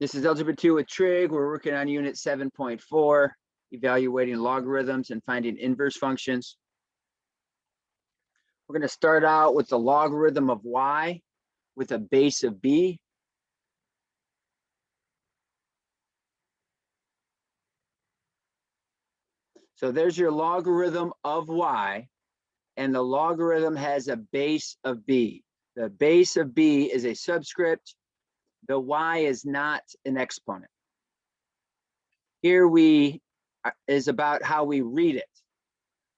This is Algebra 2 with Trig. We're working on Unit 7.4, evaluating logarithms and finding inverse functions. We're going to start out with the logarithm of y with a base of b. So there's your logarithm of y, and the logarithm has a base of b. The base of b is a subscript. The y is not an exponent. Here is about how we read it.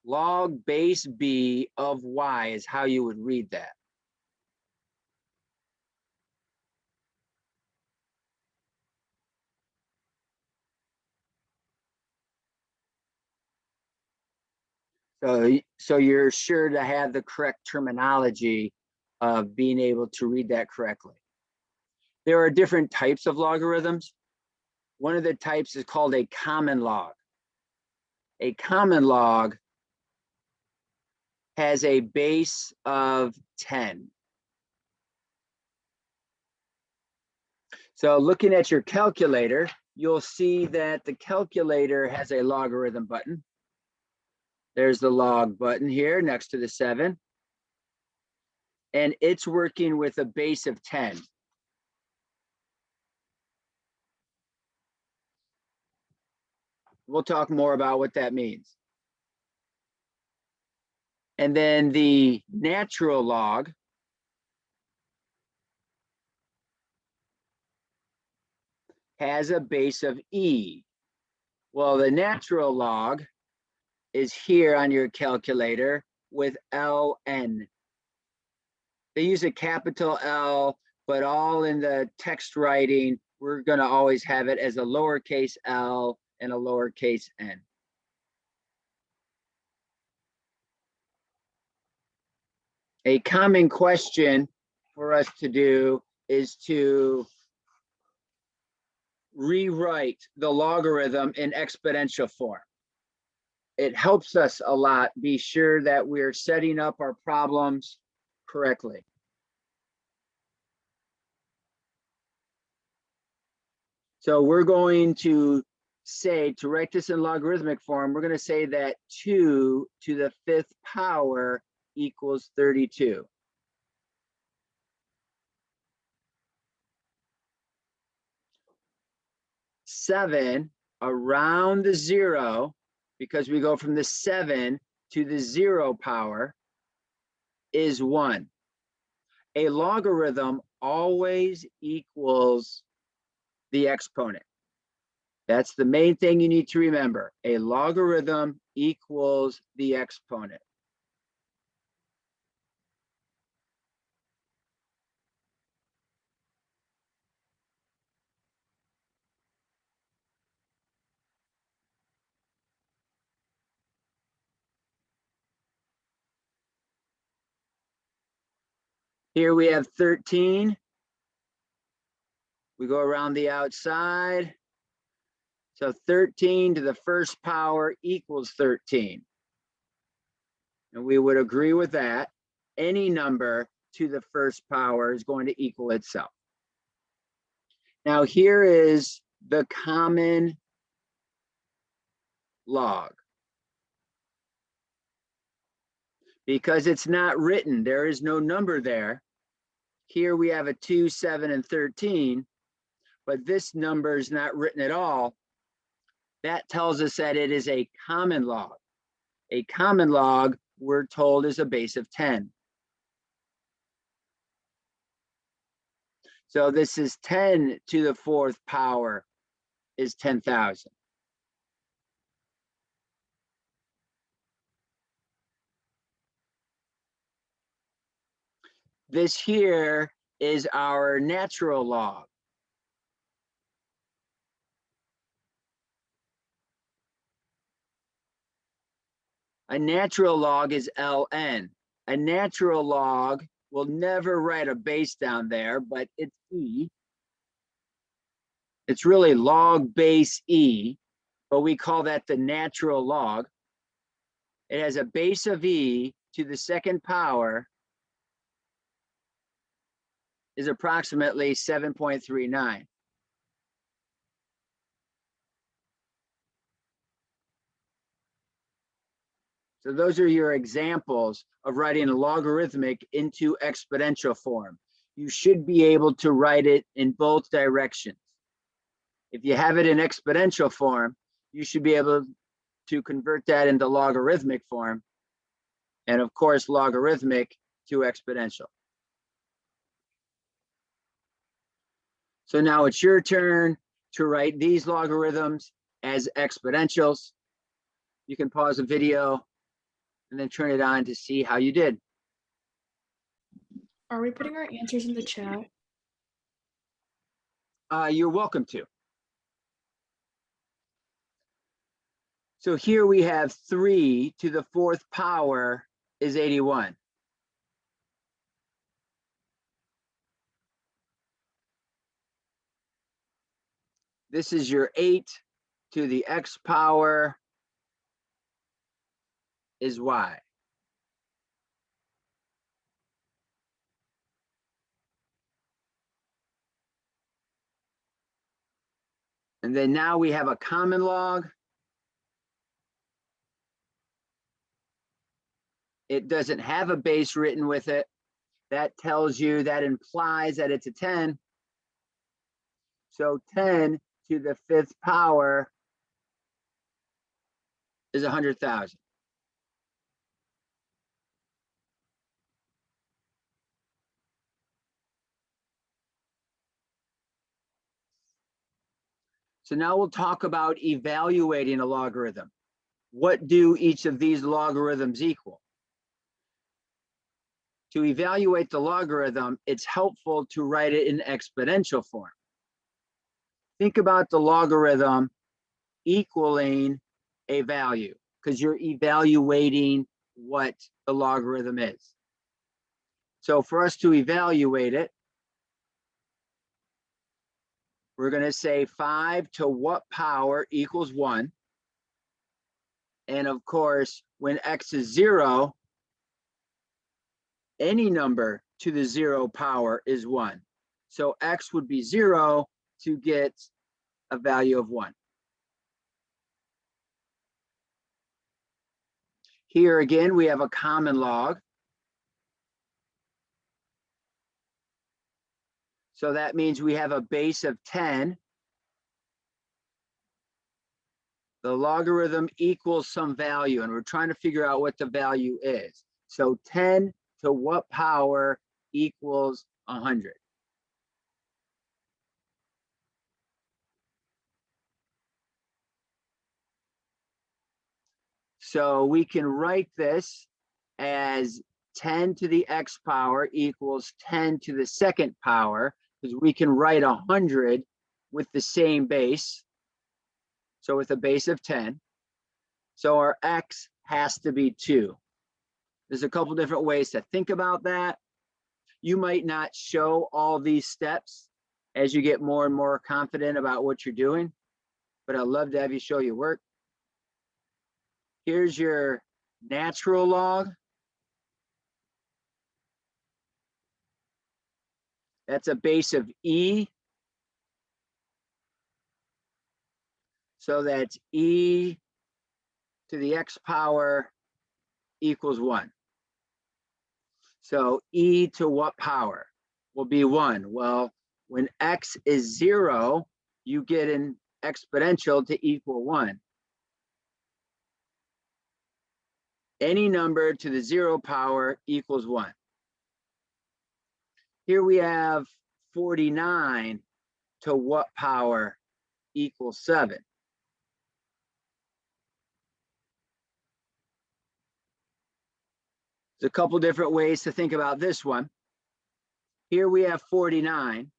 Log base b of y is how you would read that. So you're sure to have the correct terminology of being able to read that correctly. There are different types of logarithms. One of the types is called a common log. A common log has a base of 10. So looking at your calculator, you'll see that the calculator has a logarithm button. There's the log button here next to the 7. And it's working with a base of 10. We'll talk more about what that means. And then the natural log has a base of e. Well, the natural log is here on your calculator with ln. They use a capital L, but all in the text writing, we're going to always have it as a lowercase l and a lowercase n. A common question for us to do is to rewrite the logarithm in exponential form. It helps us a lot be sure that we're setting up our problems correctly. So we're going to say, to write this in logarithmic form, we're going to say that 2 to the 5th power equals 32. Seven around the 0, because we go from the 7 to the 0 power, is 1. A logarithm always equals the exponent. That's the main thing you need to remember. A logarithm equals the exponent. Here we have 13. We go around the outside. So 13 to the 1st power equals 13. And we would agree with that. Any number to the 1st power is going to equal itself. Now here is the common log. Because it's not written, there is no number there. Here we have a 2, 7, and 13, but this number is not written at all. That tells us that it is a common log. A common log, we're told, is a base of 10. So this is 10 to the 4th power is 10,000. This here is our natural log. A natural log is ln. A natural log will never write a base down there, but it's e. It's really log base e, but we call that the natural log. It has a base of e to the 2nd power is approximately 7.39. So those are your examples of writing a logarithmic into exponential form. You should be able to write it in both directions. If you have it in exponential form, you should be able to convert that into logarithmic form, and of course, logarithmic to exponential. So now it's your turn to write these logarithms as exponentials. You can pause the video and then turn it on to see how you did. Are we putting our answers in the chat? You're welcome to. So here we have 3 to the 4th power is 81. This is your 8 to the x power is y. And then now we have a common log. It doesn't have a base written with it. That tells you, that implies that it's a 10. So 10 to the 5th power is 100,000. So now we'll talk about evaluating a logarithm. What do each of these logarithms equal? To evaluate the logarithm, it's helpful to write it in exponential form. Think about the logarithm equaling a value, because you're evaluating what the logarithm is. So for us to evaluate it, we're going to say 5 to what power equals 1. And of course, when x is 0, any number to the 0 power is 1. So x would be 0 to get a value of 1. Here again, we have a common log. So that means we have a base of 10. The logarithm equals some value, and we're trying to figure out what the value is. So 10 to what power equals 100? So we can write this as 10 to the x power equals 10 to the 2nd power, because we can write 100 with the same base. So with a base of 10. So our x has to be 2. There's a couple different ways to think about that. You might not show all these steps as you get more and more confident about what you're doing, but I'd love to have you show your work. Here's your natural log. That's a base of e. So that's e to the x power equals 1. So e to what power will be 1? Well, when x is 0, you get an exponential to equal 1. Any number to the 0 power equals 1. Here we have 49 to what power equals 7? There's a couple different ways to think about this one. Here we have 49.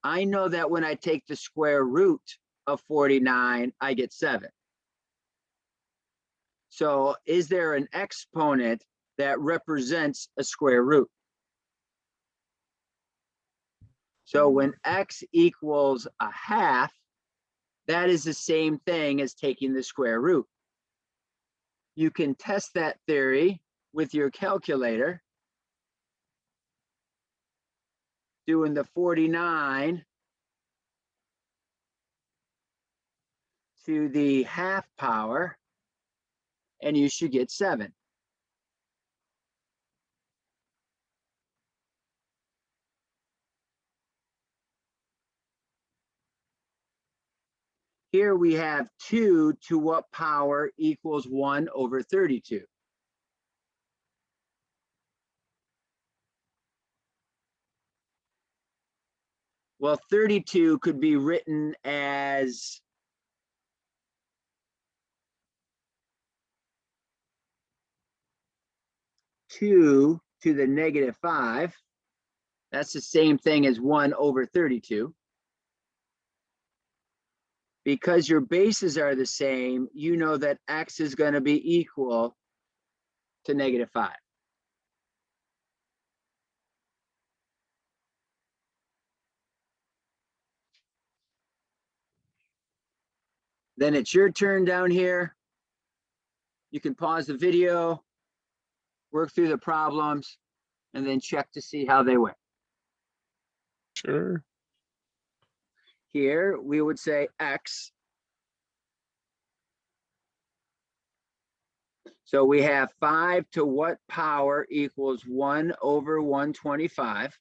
I know that when I take the square root of 49, I get 7. So is there an exponent that represents a square root? So when x equals a half, that is the same thing as taking the square root. You can test that theory with your calculator, doing the 49 to the half power. and you should get 7. Here we have 2 to what power equals 1 over 32. Well, 32 could be written as 2 to the negative 5. That's the same thing as 1 over 32. Because your bases are the same, you know that x is going to be equal to negative 5. Then it's your turn down here. You can pause the video, work through the problems, and then check to see how they went. Sure. Here, we would say x. So we have 5 to what power equals 1 over 125.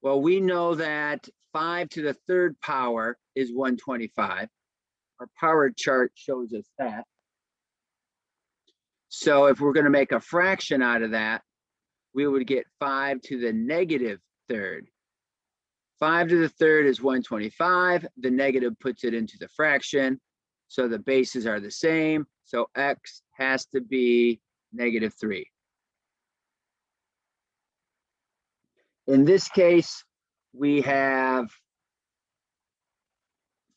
Well, we know that 5 to the third power is 125. Our power chart shows us that. So if we're going to make a fraction out of that, we would get 5 to the negative third. 5 to the third is 125. The negative puts it into the fraction. So the bases are the same. So x has to be negative 3. In this case, we have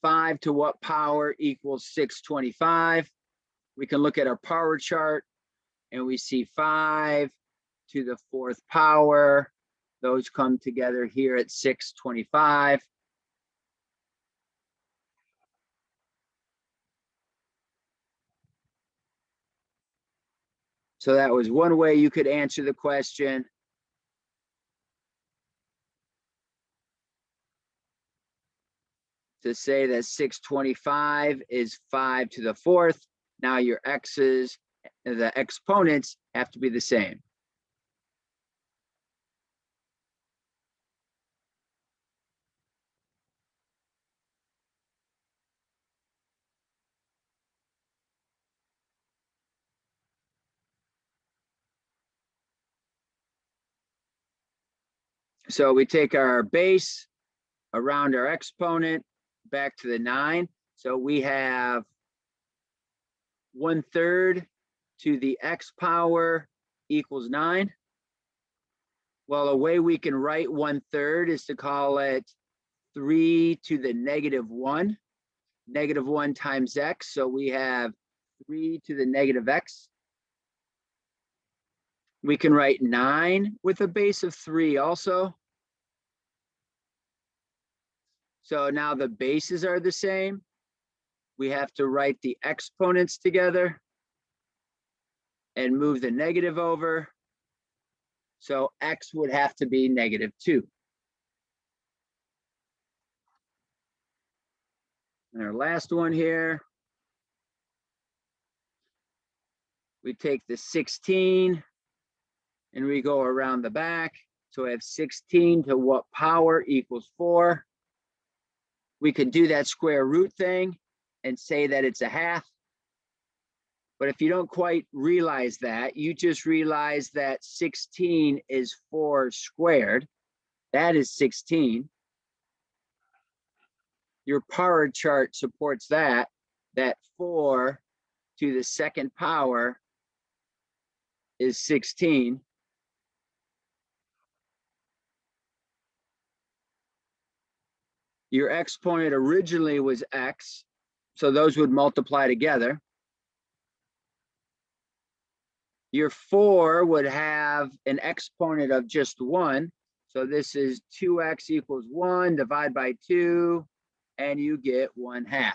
5 to what power equals 625. We can look at our power chart and we see 5 to the fourth power. Those come together here at 625. So that was one way you could answer the question. To say that 625 is 5 to the fourth. Now your x's, the exponents have to be the same. So we take our base around our exponent back to the 9. So we have 1/3 to the x power equals 9. Well, a way we can write 1/3 is to call it 3 to the negative 1. Negative 1 times x. So we have 3 to the negative x. We can write 9 with a base of 3 also. So now the bases are the same. We have to write the exponents together and move the negative over. So x would have to be negative 2. And our last one here, we take the 16 and we go around the back. So we have 16 to what power equals 4. We could do that square root thing and say that it's a half. But if you don't quite realize that, you just realize that 16 is 4 squared. That is 16. Your power chart supports that 4 to the second power is 16. Your exponent originally was x, so those would multiply together. Your 4 would have an exponent of just 1. So this is 2x equals 1, divide by 2, and you get 1/2.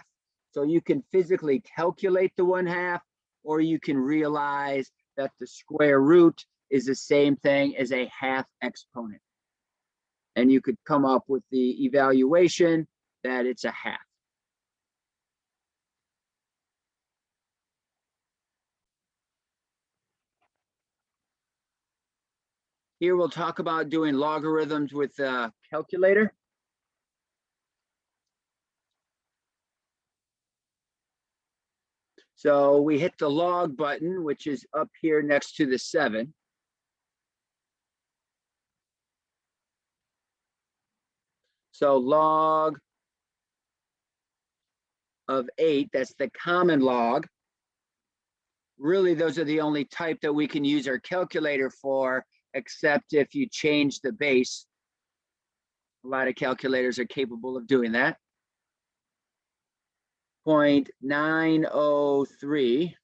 So you can physically calculate the 1/2, or you can realize that the square root is the same thing as a half exponent. And you could come up with the evaluation that it's a half. Here we'll talk about doing logarithms with a calculator. So we hit the log button, which is up here next to the 7. So log of 8, that's the common log. Really, those are the only type that we can use our calculator for, except if you change the base. A lot of calculators are capable of doing that. 0.903.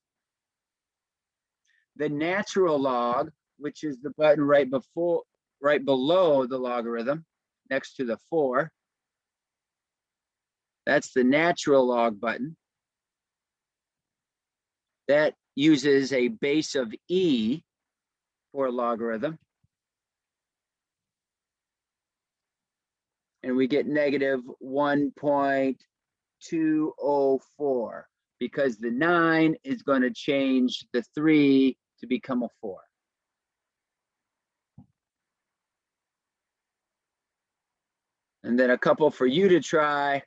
The natural log, which is the button right below the logarithm, next to the 4. That's the natural log button. That uses a base of e for a logarithm. And we get negative 1.204 because the 9 is going to change the 3 to become a 4. And then a couple for you to try.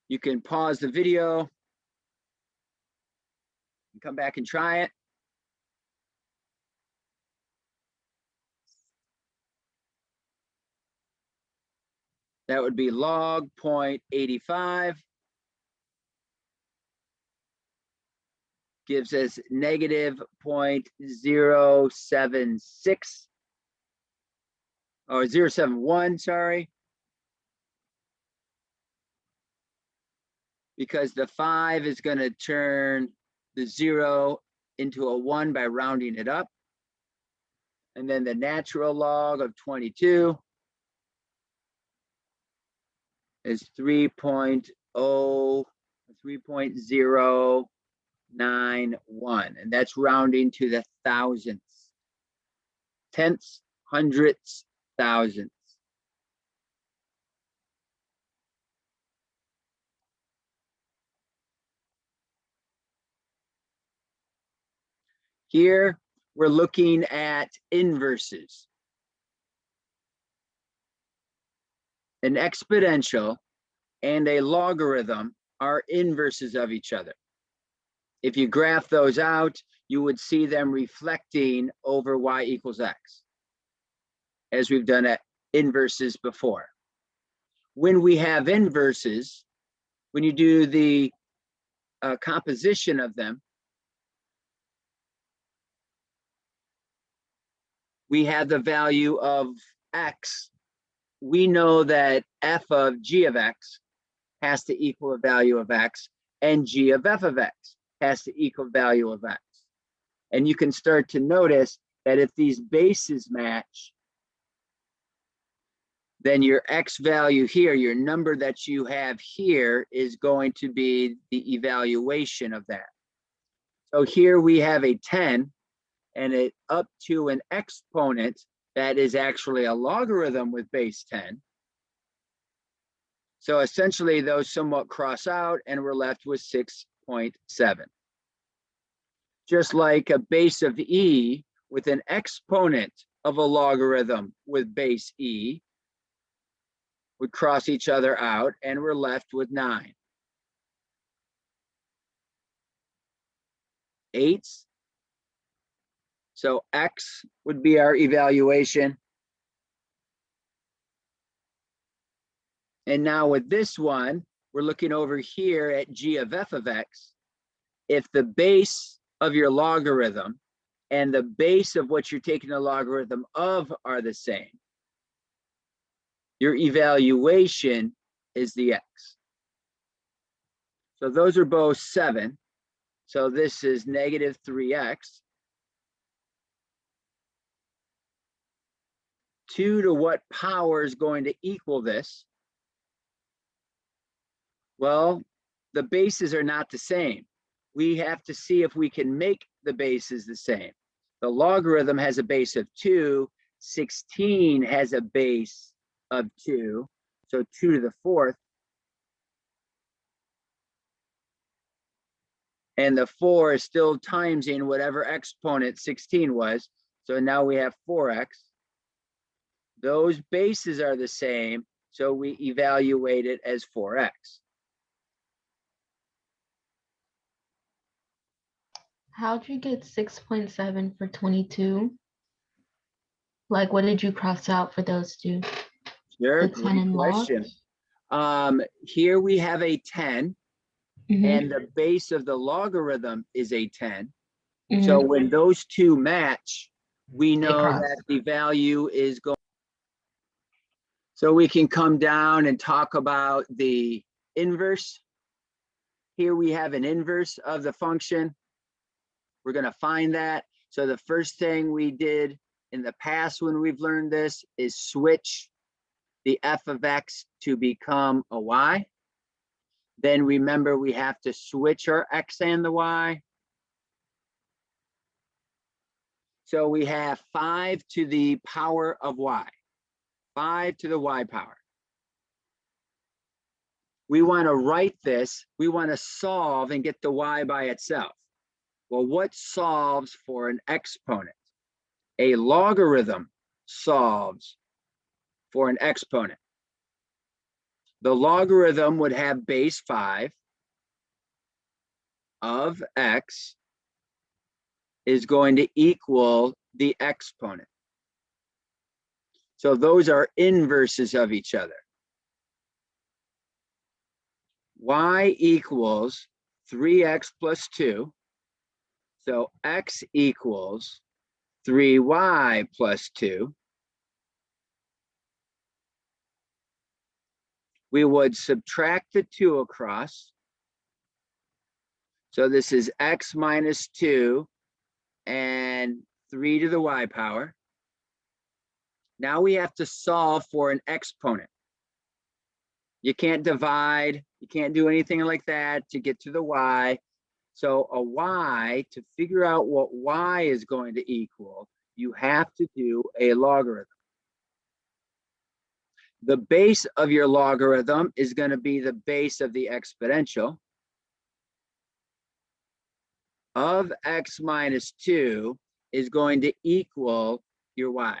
You can pause the video and come back and try it. That would be log 0.85. Gives us negative 0.076. Or 0.071, sorry. Because the 5 is going to turn the 0 into a 1 by rounding it up. And then the natural log of 22 is 3.091, and that's rounding to the thousandths, tenths, hundredths, thousandths. Here we're looking at inverses. An exponential and a logarithm are inverses of each other. If you graph those out, you would see them reflecting over y equals x, as we've done at inverses before. When we have inverses, when you do the composition of them, we have the value of x. We know that f of g of x has to equal a value of x, and g of f of x has to equal value of x. And you can start to notice that if these bases match, then your x value here, your number that you have here, is going to be the evaluation of that. So here we have a 10, and it up to an exponent that is actually a logarithm with base 10. So essentially those somewhat cross out, and we're left with 6.7. Just like a base of e with an exponent of a logarithm with base e would cross each other out, and we're left with 9. 8s. So x would be our evaluation. And now with this one, we're looking over here at g of f of x. If the base of your logarithm and the base of what you're taking the logarithm of are the same, your evaluation is the x. So those are both 7. So this is negative 3x. 2 to what power is going to equal this? Well, the bases are not the same. We have to see if we can make the bases the same. The logarithm has a base of 2. 16 has a base of 2. So 2 to the 4th. And the 4 is still timesing whatever exponent 16 was. So now we have 4x. Those bases are the same, so we evaluate it as 4x. How'd you get 6.7 for 22? Like, what did you cross out for those two? Sure, The 10 great and question. logs? Here we have a 10, Mhm, and the base of the logarithm is a 10. So mhm. when those two match, we They know cross. that the value is going. So we can come down and talk about the inverse. Here we have an inverse of the function. We're going to find that. So the first thing we did in the past when we've learned this is switch the f of x to become a y. Then remember we have to switch our x and the y. So we have 5 to the power of y, 5 to the y power. We want to write this, we want to solve and get the y by itself. Well, what solves for an exponent? A logarithm solves for an exponent. The logarithm would have base 5 of x is going to equal the exponent. So those are inverses of each other. Y equals 3x plus 2. So x equals 3y plus 2. We would subtract the 2 across. So this is x minus 2 and 3 to the y power. Now we have to solve for an exponent. You can't divide, you can't do anything like that to get to the y. So a y, to figure out what y is going to equal, you have to do a logarithm. The base of your logarithm is going to be the base of the exponential of x minus 2 is going to equal your y.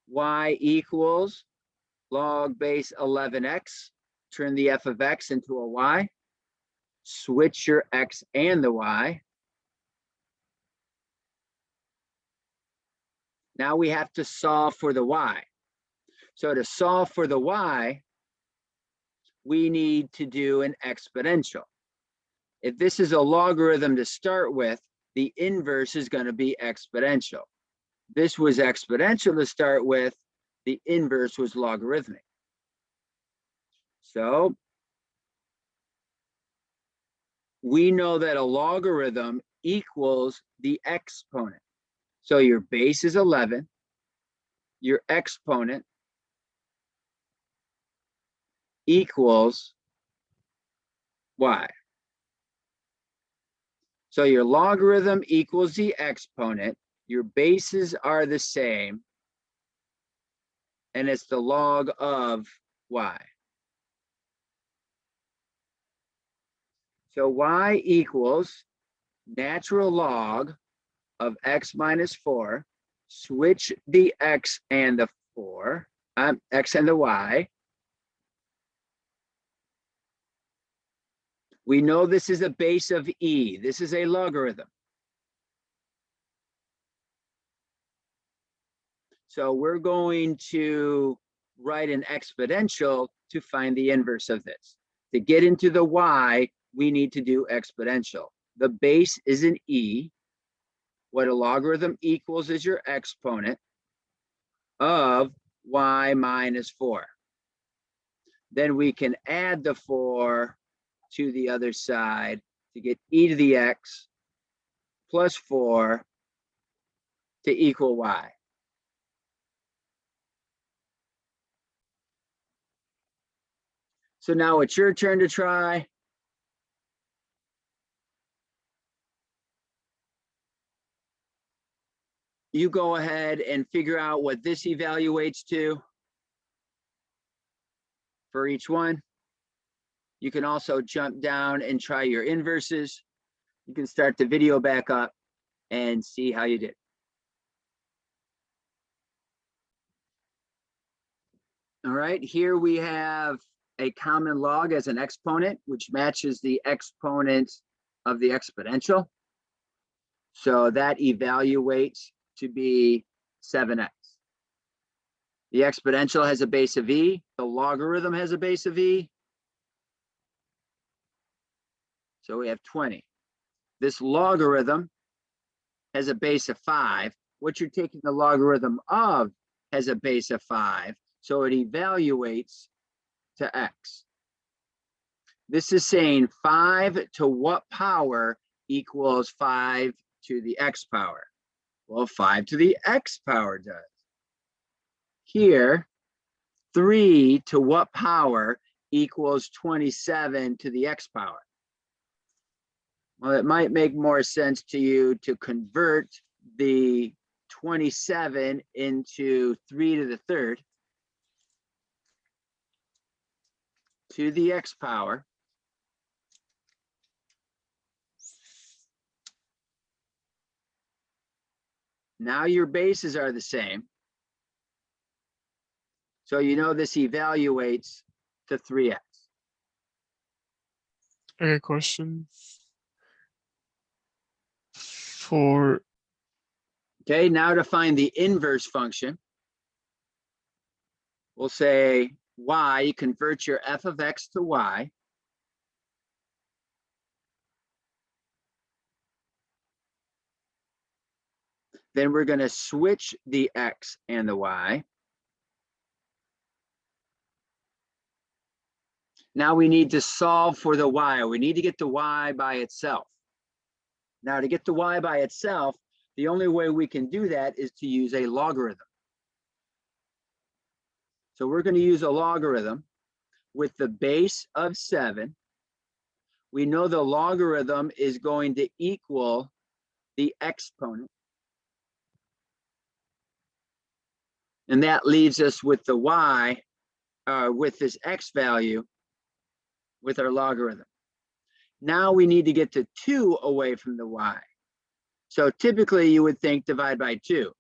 Y equals log base 11x. Turn the f of x into a y. Switch your x and the y. Now we have to solve for the y. So to solve for the y, we need to do an exponential. If this is a logarithm to start with, the inverse is going to be exponential. This was exponential to start with, the inverse was logarithmic. So we know that a logarithm equals the exponent. So your base is 11, your exponent equals y. So your logarithm equals the exponent, your bases are the same, and it's the log of y. So y equals natural log of x minus 4, switch the x and the 4, x and the y. We know this is a base of e. This is a logarithm. So we're going to write an exponential to find the inverse of this. To get into the y, we need to do exponential. The base is an e. What a logarithm equals is your exponent of y minus 4. Then we can add the 4 to the other side to get e to the x plus 4 to equal y. So now it's your turn to try. You go ahead and figure out what this evaluates to for each one. You can also jump down and try your inverses. You can start the video back up and see how you did. All right, here we have a common log as an exponent, which matches the exponent of the exponential. So that evaluates to be 7x. The exponential has a base of e. The logarithm has a base of e. So we have 20. This logarithm has a base of 5. What you're taking the logarithm of has a base of 5. So it evaluates to x. This is saying 5 to what power equals 5 to the x power? Well, 5 to the x power does. Here, 3 to what power equals 27 to the x power? Well, it might make more sense to you to convert the 27 into 3 to the third to the x power. Now your bases are the same. So you know this evaluates to 3x. Okay, question. For Okay, now to find the inverse function, we'll say y, you convert your f of x to y. Then we're going to switch the x and the y. Now we need to solve for the y. We need to get the y by itself. Now to get the y by itself, the only way we can do that is to use a logarithm. So we're going to use a logarithm with the base of 7. We know the logarithm is going to equal the exponent. And that leaves us with the y, with this x value, with our logarithm. Now we need to get to 2 away from the y. So typically you would think divide by 2.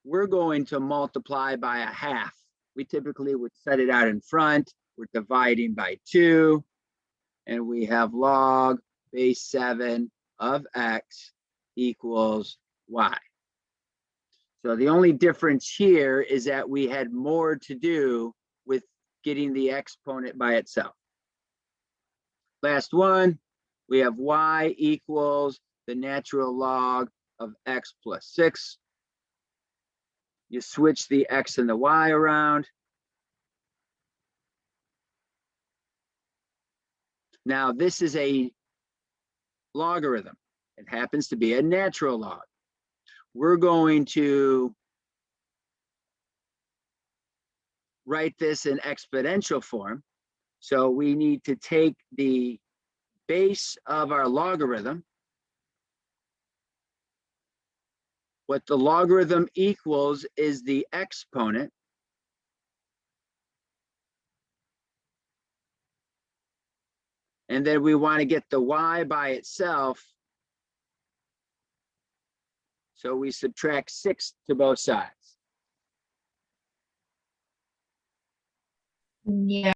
We're going to multiply by a half. We typically would set it out in front. We're dividing by 2. And we have log base 7 of x equals y. So the only difference here is that we had more to do with getting the exponent by itself. Last one, we have y equals the natural log of x plus 6. You switch the x and the y around. Now this is a logarithm. It happens to be a natural log. We're going to write this in exponential form. So we need to take the base of our logarithm. What the logarithm equals is the exponent. And then we want to get the y by itself. So we subtract 6 to both sides. Yeah.